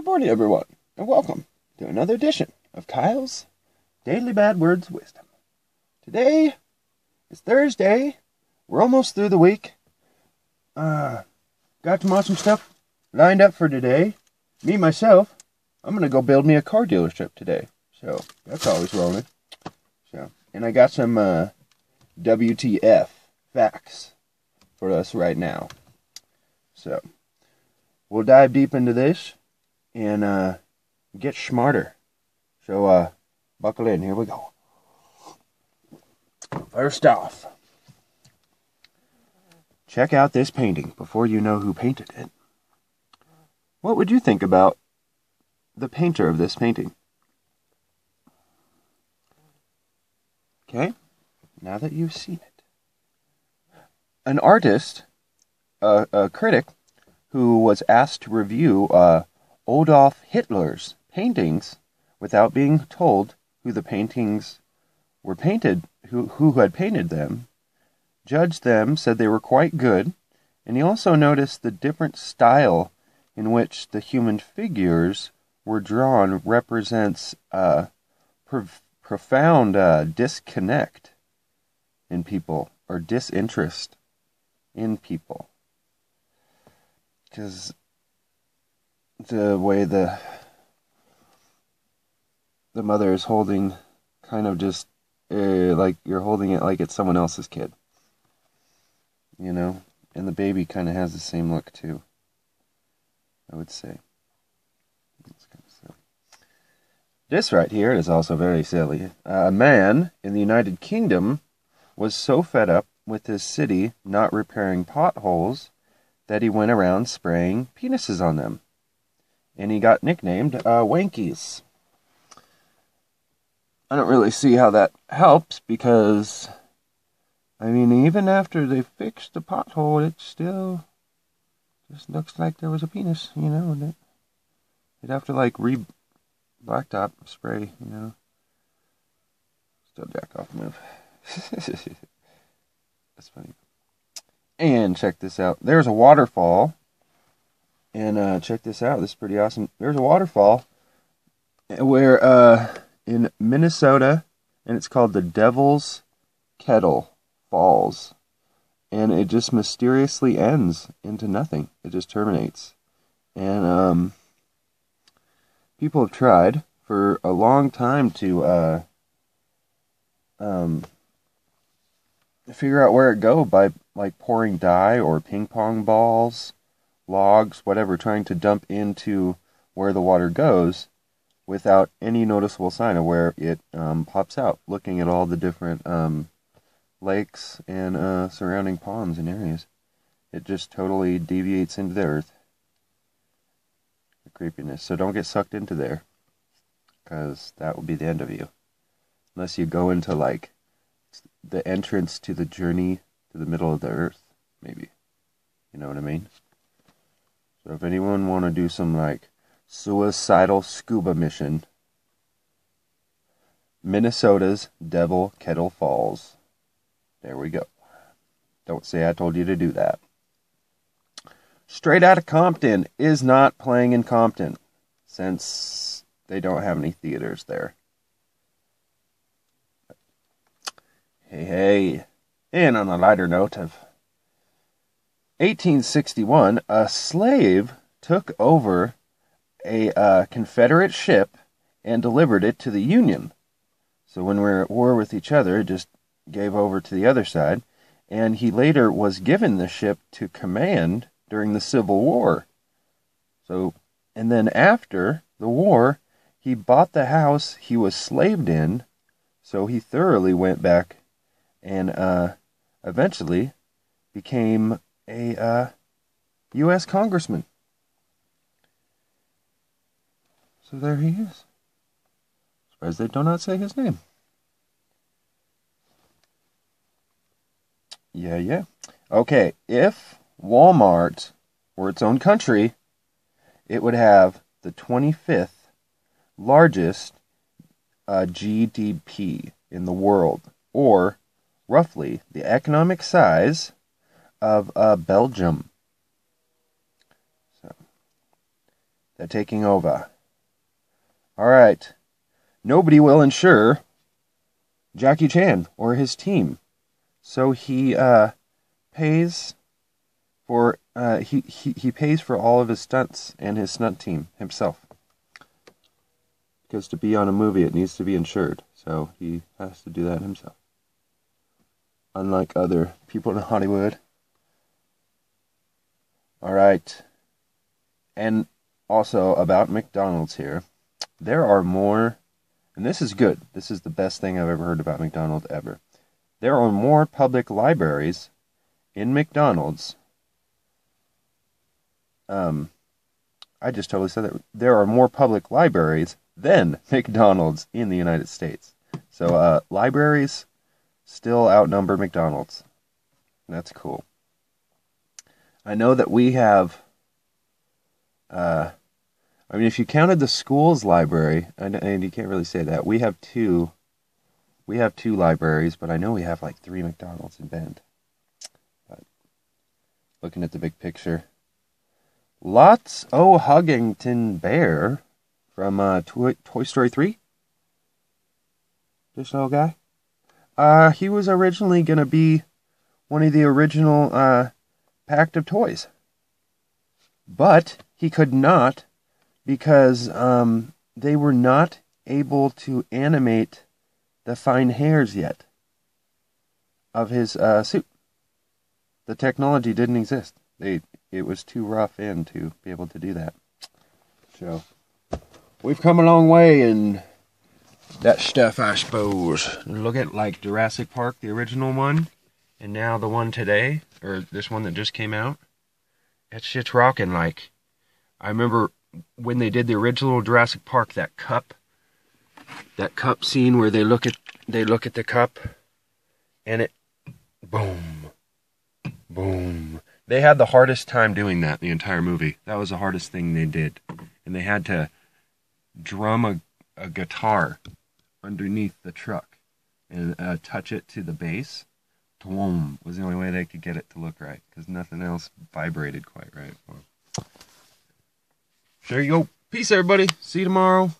Good morning, everyone, and welcome to another edition of Kyle's Daily Bad Words Wisdom. Today is Thursday. We're almost through the week. Got some awesome stuff lined up for today. Me, myself, I'm going to go build me a car dealership today. So, that's always rolling. And I got some WTF facts for us right now. So, we'll dive deep into this and get smarter. So, buckle in. Here we go. First off, check out this painting before you know who painted it. What would you think about the painter of this painting? Okay, now that you've seen it. An artist, a critic, who was asked to review Adolf Hitler's paintings without being told who the paintings were painted, who had painted them, judged them, said they were quite good, and he also noticed the different style in which the human figures were drawn represents profound disconnect in people, or disinterest in people. Because the way the mother is holding, kind of just like you're holding it like it's someone else's kid. You know? And the baby kind of has the same look too, I would say. It's kind of silly. This right here is also very silly. A man in the United Kingdom was so fed up with his city not repairing potholes that he went around spraying penises on them. And he got nicknamed Wankies. I don't really see how that helps because, I mean, even after they fixed the pothole, it still just looks like there was a penis, you know. And they'd have to like blacktop spray, you know. Still jack off move. That's funny. And check this out. There's a waterfall. And check this out. This is pretty awesome. There's a waterfall where in Minnesota, and it's called the Devil's Kettle Falls. And it just mysteriously ends into nothing. It just terminates. And people have tried for a long time to figure out where it go by like pouring dye or ping pong balls, logs, whatever, trying to dump into where the water goes without any noticeable sign of where it pops out, looking at all the different lakes and surrounding ponds and areas. It just totally deviates into the earth. The creepiness. So don't get sucked into there, because that will be the end of you. Unless you go into like the entrance to the journey to the middle of the earth, maybe. You know what I mean? So if anyone want to do some like suicidal scuba mission, Minnesota's Devil Kettle Falls. There we go. Don't say I told you to do that. Straight Outta Compton is not playing in Compton, since they don't have any theaters there. Hey. And on a lighter note of 1861, a slave took over a Confederate ship and delivered it to the Union. So when we're at war with each other, it just gave over to the other side. And he later was given the ship to command during the Civil War. So, and then after the war, he bought the house he was slaved in. So he thoroughly went back and eventually became a U.S. congressman. So there he is. Surprised they do not say his name. Yeah. Okay, if Walmart were its own country, it would have the 25th largest GDP in the world, or roughly the economic size of Belgium. So They're taking over. All right. Nobody will insure Jackie Chan or his team. So he pays for he pays for all of his stunts and his stunt team himself. Because to be on a movie, it needs to be insured. So he has to do that himself. Unlike other people in Hollywood. All right. And also about McDonald's here. There are more, and this is good. This is the best thing I've ever heard about McDonald's ever. There are more public libraries in McDonald's. I just totally said that. There are more public libraries than McDonald's in the United States. So libraries still outnumber McDonald's. That's cool. I know that we have, if you counted the school's library, and you can't really say that, we have two libraries, but I know we have like 3 McDonald's in Bend. But looking at the big picture. Lots O' Huggington Bear from Toy Story 3. This little guy. He was originally going to be one of the original pack of toys. But he could not because they were not able to animate the fine hairs yet of his suit. The technology didn't exist. It was too rough in to be able to do that. So, we've come a long way in that stuff, I suppose. Look at like Jurassic Park, the original one, and now the one today, or this one that just came out. That shit's rocking. Like, I remember when they did the original Jurassic Park, that cup scene where they look at the cup, and it, boom, boom. They had the hardest time doing that the entire movie. That was the hardest thing they did, and they had to drum a guitar underneath the truck and touch it to the bass. Boom was the only way they could get it to look right, because nothing else vibrated quite right. Well, there you go. Peace, everybody. See you tomorrow.